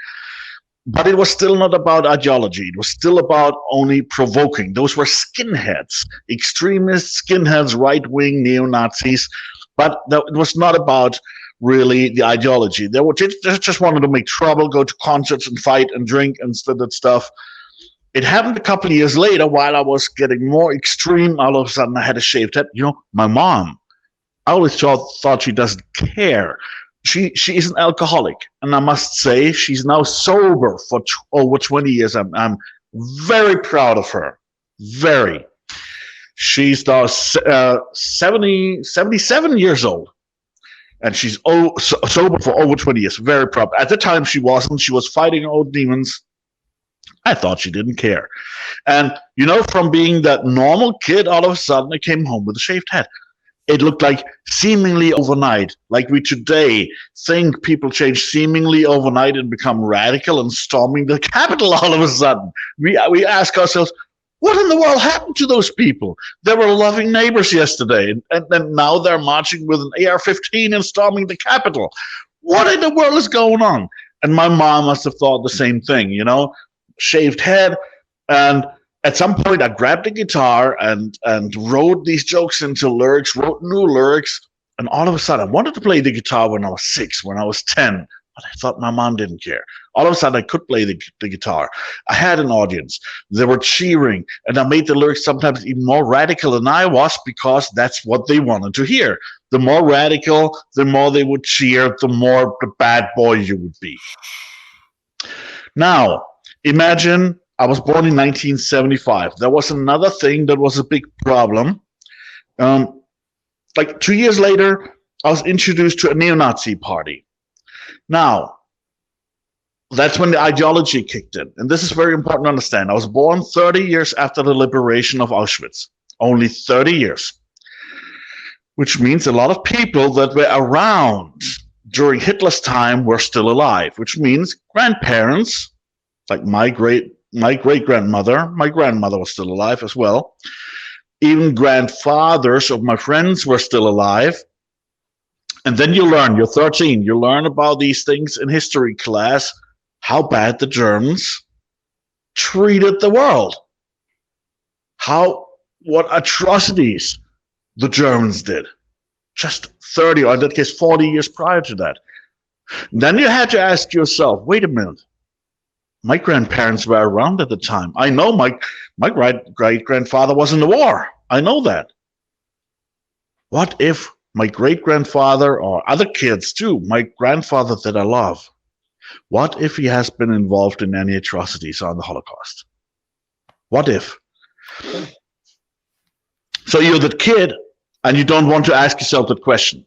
But it was still not about ideology. It was still about only provoking. Those were skinheads, extremists, skinheads, right-wing neo-Nazis. But it was not about really the ideology. They just wanted to make trouble, go to concerts and fight and drink and that stuff. It happened a couple of years later while I was getting more extreme. All of a sudden I had a shaved head. You know, my mom, I always thought she doesn't care. She is an alcoholic, and I must say she's now sober for over 20 years. I'm very proud of her. Very. She's now 77 years old, and she's sober for over 20 years. Very proud. At the time, she wasn't. She was fighting her old demons. I thought she didn't care. And, you know, from being that normal kid, all of a sudden I came home with a shaved head. It looked like seemingly overnight, like we today think people change seemingly overnight and become radical and storming the Capitol all of a sudden. We ask ourselves, what in the world happened to those people? They were loving neighbors yesterday, and now they're marching with an AR-15 and storming the Capitol. What in the world is going on? And my mom must have thought the same thing, you know, shaved head. And at some point, I grabbed the guitar and wrote these jokes into lyrics, wrote new lyrics. And all of a sudden, I wanted to play the guitar when I was 6, when I was 10. But I thought my mom didn't care. All of a sudden, I could play the guitar. I had an audience. They were cheering. And I made the lyrics sometimes even more radical than I was, because that's what they wanted to hear. The more radical, the more they would cheer, the more the bad boy you would be. Now, imagine I was born in 1975. There was another thing that was a big problem. Like 2 years later, I was introduced to a NeoNazi Party. Now, that's when the ideology kicked in. And this is very important to understand. I was born 30 years after the liberation of Auschwitz. Only 30 years. Which means a lot of people that were around during Hitler's time were still alive. Which means grandparents, like my great-grandmother, my grandmother was still alive as well. Even grandfathers of my friends were still alive. And then you learn, you're 13, you learn about these things in history class, how bad the Germans treated the world. What atrocities the Germans did. Just 30, or in that case, 40 years prior to that. Then you had to ask yourself, wait a minute. My grandparents were around at the time. I know my great-grandfather was in the war. I know that. What if my great-grandfather, or other kids too, my grandfather that I love, what if he has been involved in any atrocities on the Holocaust? What if? So you're that kid, and you don't want to ask yourself that question.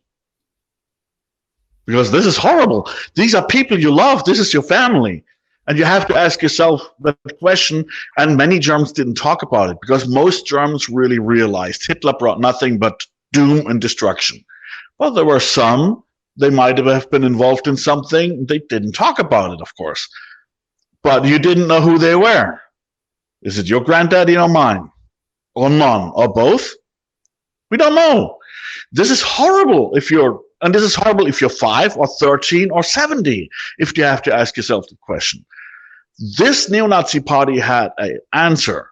Because this is horrible. These are people you love. This is your family. And you have to ask yourself that question, and many Germans didn't talk about it, because most Germans really realized Hitler brought nothing but doom and destruction. Well, there were some, they might have been involved in something, they didn't talk about it, of course. But you didn't know who they were. Is it your granddaddy or mine? Or none? Or both? We don't know. This is horrible if you're 5 or 13 or 70, if you have to ask yourself the question. This neo-Nazi party had an answer,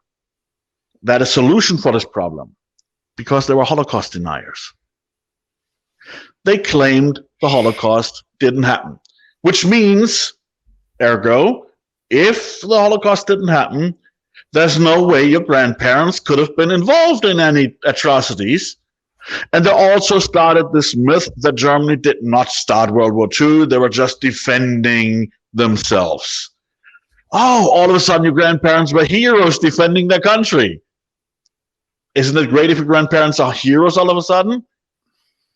that a solution for this problem, because they were Holocaust deniers. They claimed the Holocaust didn't happen, which means, ergo, if the Holocaust didn't happen, there's no way your grandparents could have been involved in any atrocities. And they also started this myth that Germany did not start World War II. They were just defending themselves. Oh, all of a sudden your grandparents were heroes defending their country. Isn't it great if your grandparents are heroes all of a sudden?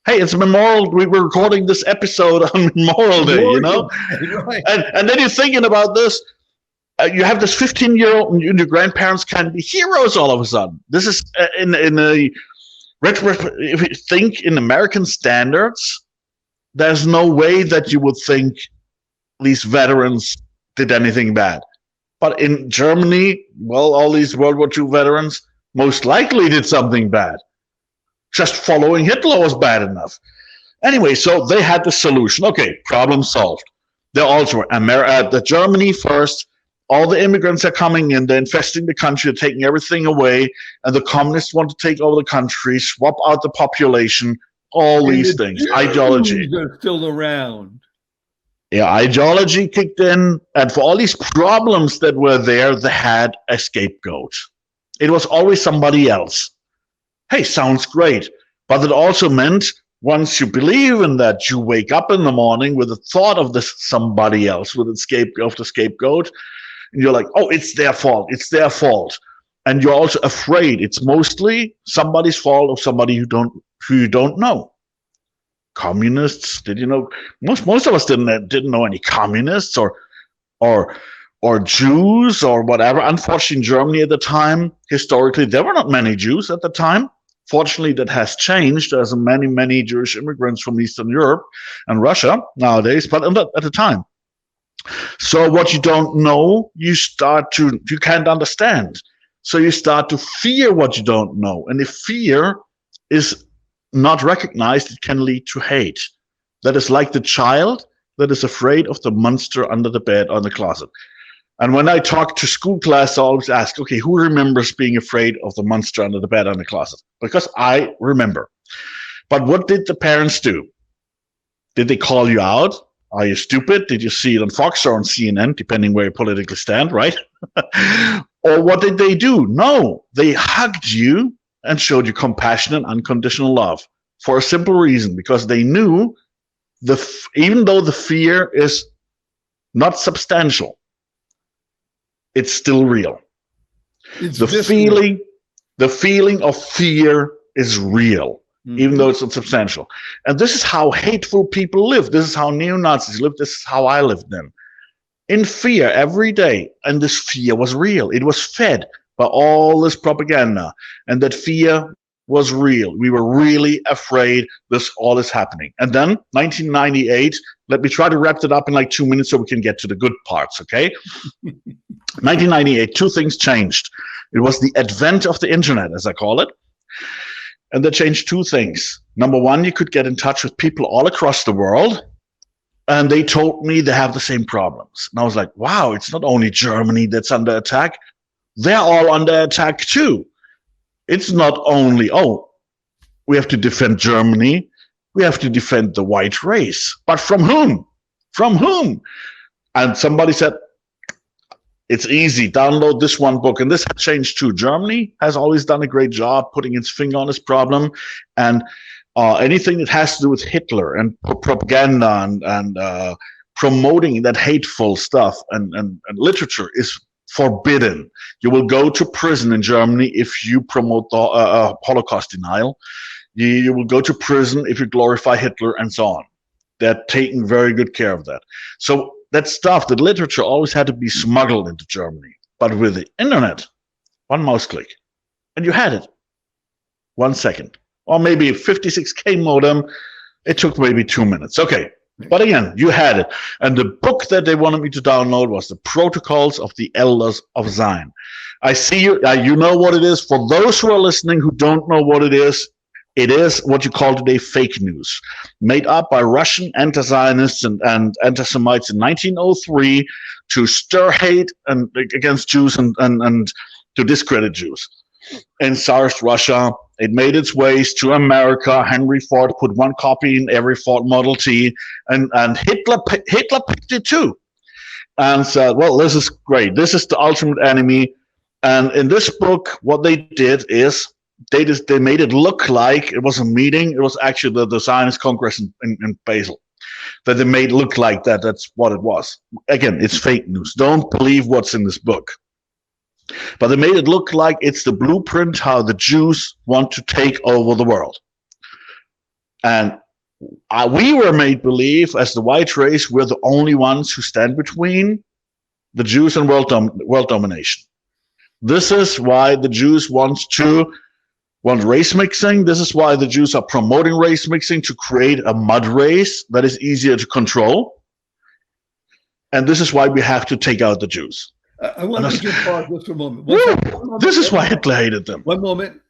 Hey, it's Memorial. We were recording this episode on Memorial Day, you know? Right. And then you're thinking about this. You have this 15-year-old and your grandparents can be heroes all of a sudden. This is in a if you think in American standards, there's no way that you would think these veterans did anything bad. But in Germany, well, all these World War II veterans most likely did something bad. Just following Hitler was bad enough. Anyway, so they had the solution. Okay, problem solved. They're also the Germany first. All the immigrants are coming in. They're infesting the country. They're taking everything away. And the communists want to take over the country, swap out the population, all these things. Ideology. They're still around. Yeah, ideology kicked in. And for all these problems that were there, they had a scapegoat. It was always somebody else. Hey, sounds great. But it also meant once you believe in that, you wake up in the morning with the thought of this somebody else, with the scapegoat. And you're like, oh, it's their fault. It's their fault. And you're also afraid it's mostly somebody's fault or somebody who you don't know. Communists, did you know? Most of us didn't know any communists or Jews or whatever. Unfortunately, in Germany at the time, historically, there were not many Jews at the time. Fortunately, that has changed. There's many Jewish immigrants from Eastern Europe and Russia nowadays, but at the time. So what you don't know, you can't understand. So you start to fear what you don't know. And if fear is not recognized, it can lead to hate. That is like the child that is afraid of the monster under the bed or in the closet. And when I talk to school class, I always ask, okay, who remembers being afraid of the monster under the bed or in the closet? Because I remember. But what did the parents do? Did they call you out? Are you stupid? Did you see it on Fox or on CNN, depending where you politically stand, right? Or what did they do? No, they hugged you and showed you compassion and unconditional love for a simple reason, because they knew even though the fear is not substantial, it's still real. The feeling of fear is real, even though it's not substantial. And this is how hateful people live. This is how neo-Nazis live. This is how I lived then. In fear every day. And this fear was real. It was fed by all this propaganda. And that fear was real. We were really afraid all is happening. And then 1998, let me try to wrap it up in like 2 minutes so we can get to the good parts, okay? 1998, two things changed. It was the advent of the internet, as I call it. And that changed two things. Number one, you could get in touch with people all across the world, and they told me they have the same problems. And I was like, wow, it's not only Germany that's under attack. They're all under attack too. It's not only, we have to defend Germany. We have to defend the white race. But from whom? From whom? And somebody said, it's easy, download this one book. And this has changed too. Germany has always done a great job putting its finger on this problem. And anything that has to do with Hitler and propaganda and promoting that hateful stuff and literature is forbidden. You will go to prison in Germany if you promote the Holocaust denial. You will go to prison if you glorify Hitler and so on. They're taking very good care of that. So that stuff, that literature always had to be smuggled into Germany. But with the internet, one mouse click, and you had it. 1 second. Or maybe a 56K modem, it took maybe 2 minutes. Okay, but again, you had it. And the book that they wanted me to download was The Protocols of the Elders of Zion. I see you, you know what it is. For those who are listening who don't know what it is what you call today fake news, made up by Russian anti-Zionists and anti-Semites in 1903 to stir hate against Jews and to discredit Jews. In Tsarist Russia, it made its ways to America. Henry Ford put one copy in every Ford Model T, and Hitler picked it too. and said, well, this is great. This is the ultimate enemy. And in this book, what they did is they made it look like it was a meeting. It was actually the Zionist Congress in Basel that they made look like that. That's what it was. Again, it's fake news. Don't believe what's in this book. But they made it look like it's the blueprint how the Jews want to take over the world. And we were made believe, as the white race, we're the only ones who stand between the Jews and world domination. This is why the Jews want race mixing. This is why the Jews are promoting race mixing to create a mud race that is easier to control. And this is why we have to take out the Jews. I want to just pause this for a moment. This is why Hitler hated them. One moment.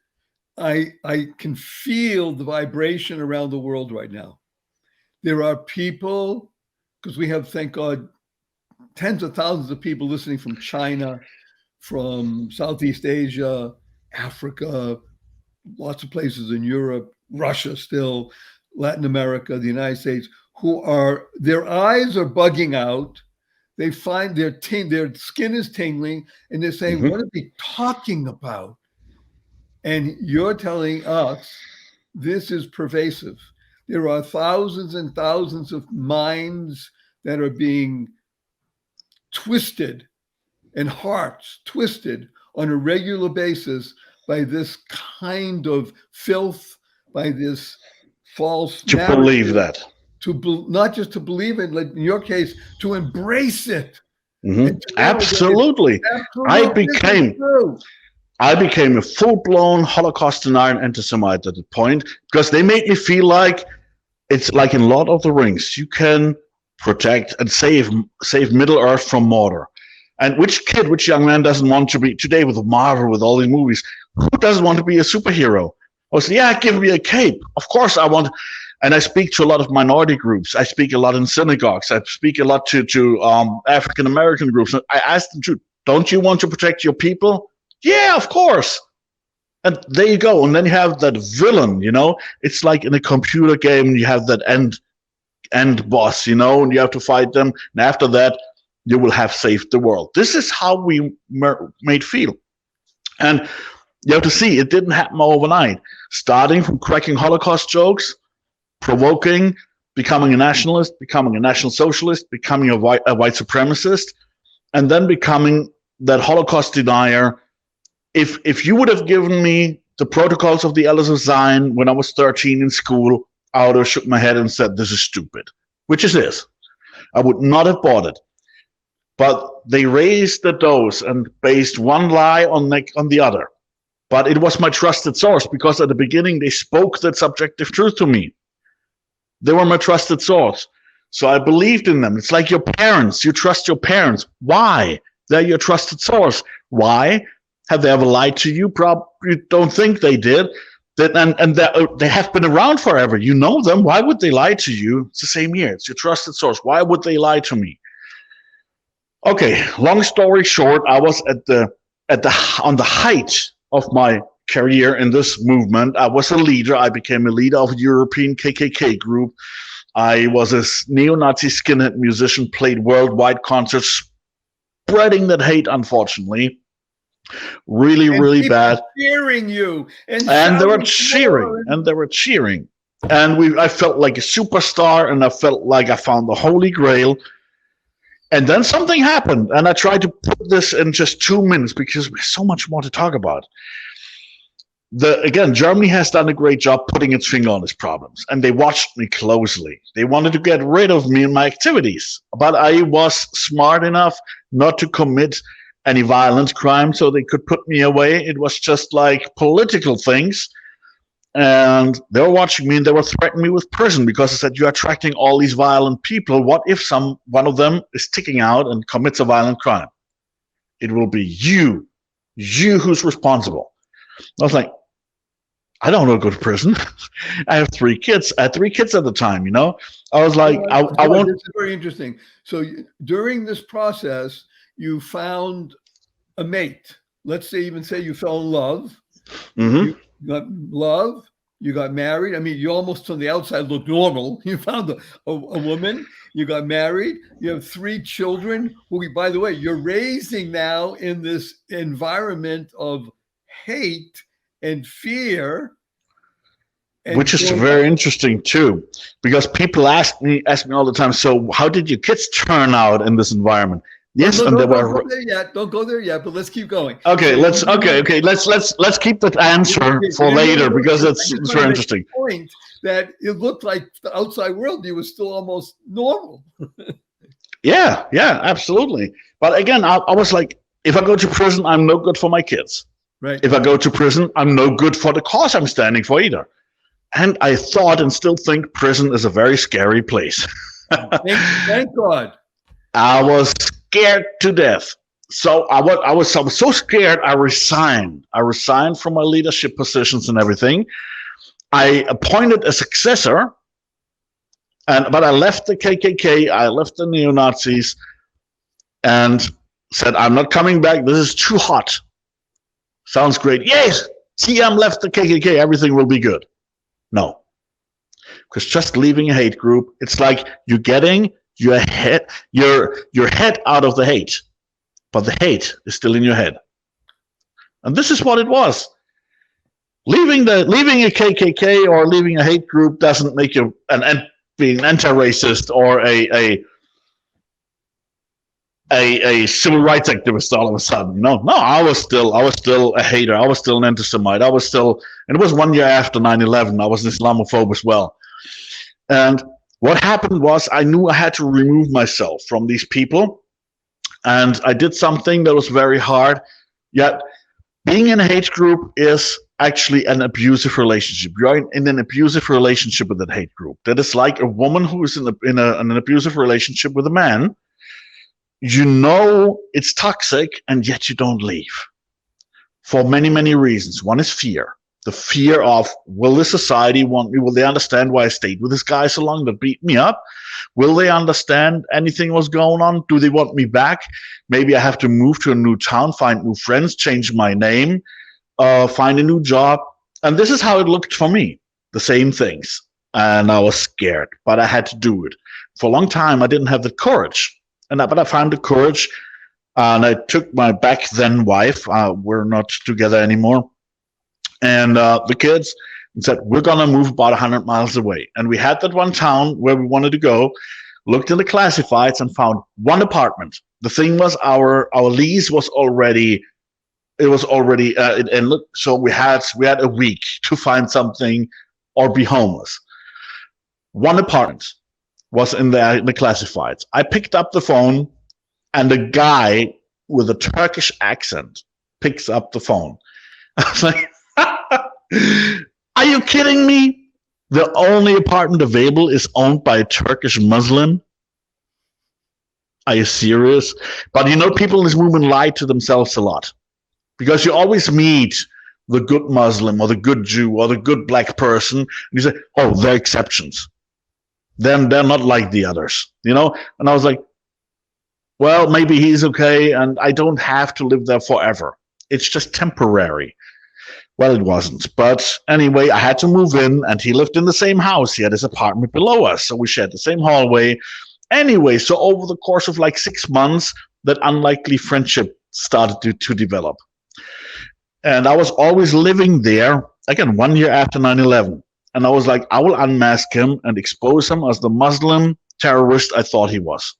I can feel the vibration around the world right now. There are people, because we have, thank God, tens of thousands of people listening from China, from Southeast Asia, Africa, lots of places in Europe, Russia still, Latin America, the United States, their eyes are bugging out. They find their skin is tingling, and they're saying, what are they talking about? And you're telling us this is pervasive. There are thousands and thousands of minds that are being twisted and hearts twisted on a regular basis by this kind of filth, by this false to narrative, believe that. Not just to believe it, like in your case, to embrace it. Absolutely. I became a full-blown Holocaust denier and anti-Semite at the point, because they made me feel like it's like in Lord of the Rings. You can protect and save Middle Earth from Mordor. And which young man doesn't want to be, today with Marvel, with all these movies, who doesn't want to be a superhero? I was, yeah, give me a cape. Of course I want. And I speak to a lot of minority groups. I speak a lot in synagogues. I speak a lot to African-American groups. I ask them, don't you want to protect your people? Yeah, of course. And there you go. And then you have that villain, it's like in a computer game, you have that end boss, and you have to fight them. And after that, you will have saved the world. This is how we made feel. And you have to see, it didn't happen overnight. Starting from cracking Holocaust jokes, provoking, becoming a nationalist, becoming a national socialist, becoming a white supremacist, and then becoming that Holocaust denier. If you would have given me the protocols of the Elders of Zion when I was 13 in school, I would have shook my head and said, this is stupid, which it is. I would not have bought it. But they raised the dose and based one lie on the other. But it was my trusted source, because at the beginning they spoke that subjective truth to me. They were my trusted source. So I believed in them. It's like your parents. You trust your parents. Why? They're your trusted source. Why? Have they ever lied to you? Probably don't think they did. And they have been around forever. You know them. Why would they lie to you? It's the same year. It's your trusted source. Why would they lie to me? Okay, long story short, I was on the height of my career in this movement. I was a leader. I became a leader of a European KKK group. I was a neo-Nazi skinhead musician, played worldwide concerts, spreading that hate, unfortunately. Really, really bad. Cheering you. And they were cheering. And I felt like a superstar, and I felt like I found the Holy Grail. And then something happened, and I tried to put this in just 2 minutes because there's so much more to talk about. Again, Germany has done a great job putting its finger on its problems, and they watched me closely. They wanted to get rid of me and my activities, but I was smart enough not to commit any violent crime, so they could put me away. It was just like political things. And they were watching me, and they were threatening me with prison because I said, you're attracting all these violent people. What if one of them is sticking out and commits a violent crime? It will be you who's responsible. I was like, I don't want to go to prison. I have 3 kids. I had 3 kids at the time, I was like, I won't. This is very interesting. So during this process, you found a mate. Let's say you fell in love. Mm-hmm. You got love, You got married. I mean, you almost on the outside look normal. You found a woman. You got married. You have 3 children who, by the way, you're raising now in this environment of hate and fear. And which is very interesting too, because people ask me all the time, so how did your kids turn out in this environment? Yes, no, and they don't were go there yet. Don't go there yet, but let's keep going. okay. Let's keep that answer for later, because it's very interesting. Point that it looked like the outside world, you was still almost normal. Yeah, absolutely. But again, I was like, if I go to prison, I'm no good for my kids. Right. If I go to prison, I'm no good for the cause I'm standing for either. And I thought and still think prison is a very scary place. Thank God. I was scared to death. So I was so scared, I resigned. I resigned from my leadership positions and everything. I appointed a successor, but I left the KKK, I left the neo-Nazis, and said, I'm not coming back. This is too hot. Sounds great. Yes, TM left the KKK. Everything will be good. No. Because just leaving a hate group, it's like you're getting your head out of the hate, but the hate is still in your head. And this is what it was. Leaving a KKK or leaving a hate group doesn't make you being anti-racist or a civil rights activist all of a sudden. No, I was still a hater. I was still an anti-Semite. And it was 1 year after 9/11. I was an Islamophobe as well. And what happened was I knew I had to remove myself from these people. And I did something that was very hard. Yet being in a hate group is actually an abusive relationship. You're in an abusive relationship with that hate group. That is like a woman who is in an abusive relationship with a man. You know it's toxic, and yet you don't leave. For many, many reasons. One is fear. The fear of, will the society want me? Will they understand why I stayed with this guy so long that beat me up? Will they understand anything was going on? Do they want me back? Maybe I have to move to a new town, find new friends, change my name, find a new job. And this is how it looked for me. The same things. And I was scared, but I had to do it. For a long time, I didn't have the courage. But I found the courage, and I took my back then wife. We're not together anymore. And the kids said, we're going to move about 100 miles away. And we had that one town where we wanted to go, looked in the classifieds and found one apartment. The thing was our lease was already, so we had a week to find something or be homeless. One apartment was in the classifieds. I picked up the phone, and a guy with a Turkish accent picks up the phone. I was like, are you kidding me? The only apartment available is owned by a Turkish Muslim? Are you serious? But people in this movement lie to themselves a lot, because you always meet the good Muslim or the good Jew or the good black person, and you say, oh, they're exceptions. Then they're not like the others, And I was like, well, maybe he's okay, and I don't have to live there forever. It's just temporary. Well, it wasn't. But anyway, I had to move in, and he lived in the same house. He had his apartment below us, so we shared the same hallway. Anyway, so over the course of like 6 months, that unlikely friendship started to develop. And I was always living there, again, 1 year after 9/11. And I was like, I will unmask him and expose him as the Muslim terrorist I thought he was.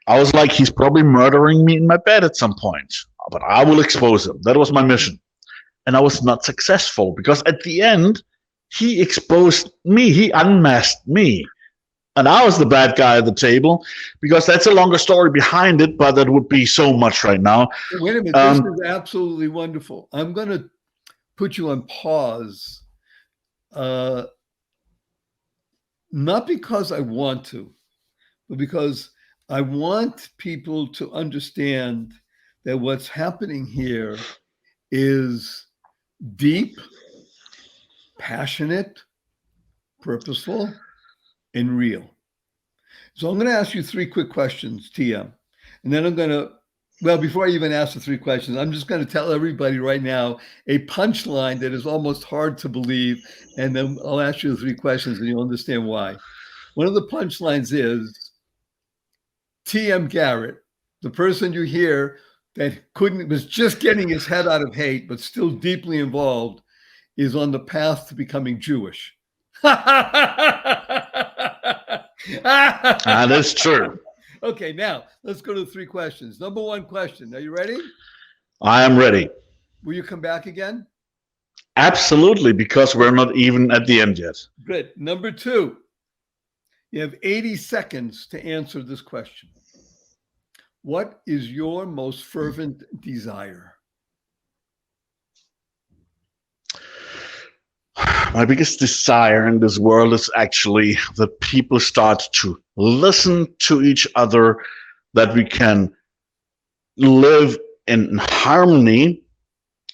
I was like, he's probably murdering me in my bed at some point, but I will expose him. That was my mission. And I was not successful, because at the end, he exposed me. He unmasked me. And I was the bad guy at the table, because that's a longer story behind it, but that would be so much right now. Wait a minute. This is absolutely wonderful. I'm going to put you on pause. Not because I want to, but because I want people to understand that what's happening here is deep, passionate, purposeful, and real. So I'm going to ask you 3 quick questions, TM, and then I'm going to Well, before I even ask the three questions, I'm just going to tell everybody right now a punchline that is almost hard to believe. And then I'll ask you the three questions and you'll understand why. One of the punchlines is T.M. Garrett, the person you hear that was just getting his head out of hate, but still deeply involved, is on the path to becoming Jewish. That is true. Okay, now let's go to the three questions. Number one question. Are you ready? I am ready. Will you come back again? Absolutely, because we're not even at the end yet. Good. Number two, you have 80 seconds to answer this question. What is your most fervent desire? My biggest desire in this world is actually that people start to listen to each other, that we can live in harmony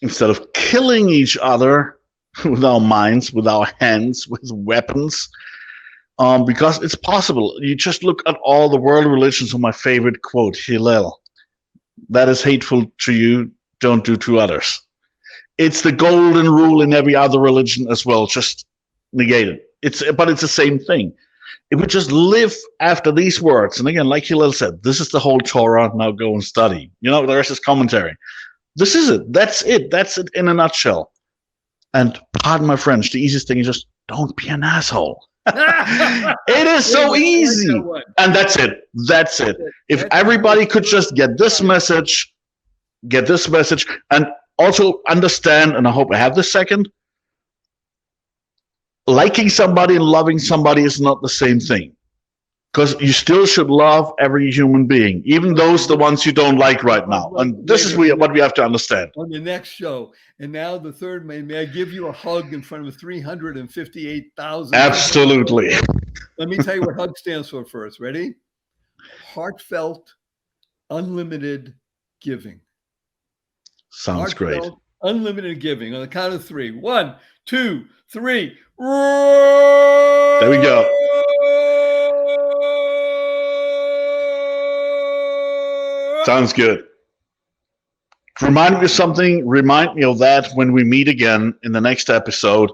instead of killing each other with our minds, with our hands, with weapons, because it's possible. You just look at all the world religions. My favorite quote, Hillel, that is hateful to you, don't do to others. It's the golden rule in every other religion as well, just negate it. But it's the same thing. If we just live after these words, and again, like Hillel said, this is the whole Torah, now go and study. The rest is commentary. This is it. That's it. That's it in a nutshell. And pardon my French, the easiest thing is just don't be an asshole. It is so easy. And that's it. That's it. If everybody could just get this message, and also understand, and I hope I have this second, liking somebody and loving somebody is not the same thing. Because you still should love every human being, even those the ones you don't like right now. And this is what we have to understand. On the next show. And now the third, may I give you a hug in front of 358,000? Absolutely. Let me tell you what HUG stands for first. Ready? Heartfelt, unlimited giving. Sounds great. Unlimited giving. On the count of three. 1, 2, 3. There we go. Sounds good. Remind me of something. Remind me of that when we meet again in the next episode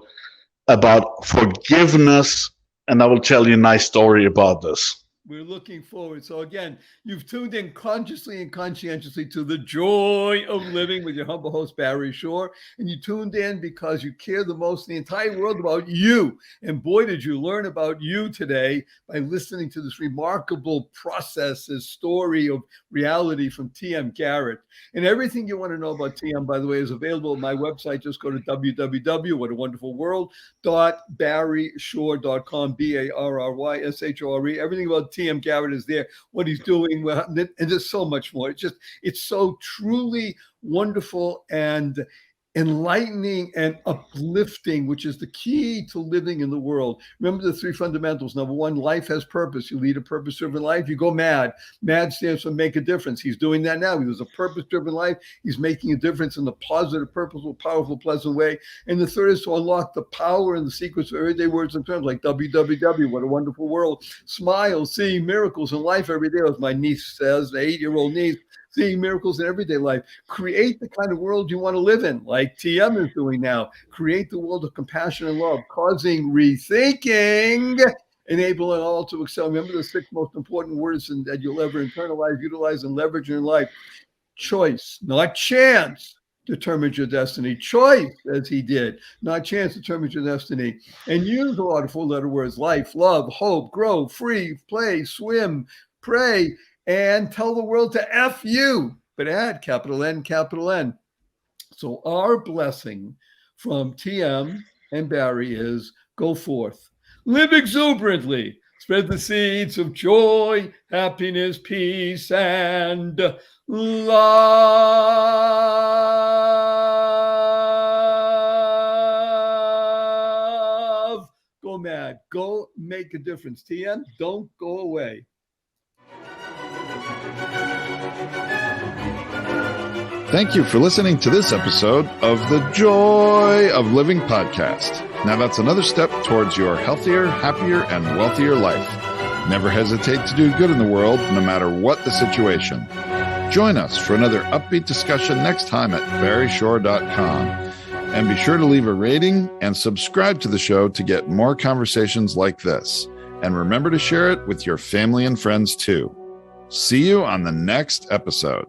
about forgiveness, and I will tell you a nice story about this. We're looking forward. So again, you've tuned in consciously and conscientiously to The Joy of Living with your humble host, Barry Shore. And you tuned in because you care the most in the entire world about you. And boy, did you learn about you today by listening to this remarkable process, this story of reality from T.M. Garrett. And everything you want to know about T.M., by the way, is available at my website. Just go to www.whatawonderfulworld.barryshore.com, BARRYSHORE. Everything about T.M. Garrett is there, what he's doing, and there's so much more. It's so truly wonderful and enlightening and uplifting, which is the key to living in the world. Remember the three fundamentals. Number one, life has purpose. You lead a purpose-driven life, you go mad. Mad stands for make a difference. He's doing that now. He lives a purpose-driven life. He's making a difference in a positive, purposeful, powerful, pleasant way. And the third is to unlock the power and the secrets of everyday words and terms like WWW, what a wonderful world. Smile, seeing miracles in life every day, as my niece says, the 8-year-old niece. Seeing miracles in everyday life. Create the kind of world you want to live in, like TM is doing now. Create the world of compassion and love, causing rethinking, enabling all to excel. Remember the 6 most important words that you'll ever internalize, utilize, and leverage in your life. Choice, not chance, determines your destiny. Choice, as he did, not chance, determines your destiny. And use a lot of 4-letter words: life, love, hope, grow, free, play, swim, pray, and tell the world to F you, but add capital N, capital N. So our blessing from TM and Barry is go forth, live exuberantly, spread the seeds of joy, happiness, peace, and love. Go mad, go make a difference. TM, don't go away. Thank you for listening to this episode of the Joy of Living podcast. Now that's another step towards your healthier, happier, and wealthier life. Never hesitate to do good in the world, no matter what the situation. Join us for another upbeat discussion next time at barryshore.com. And be sure to leave a rating and subscribe to the show to get more conversations like this. And remember to share it with your family and friends too. See you on the next episode.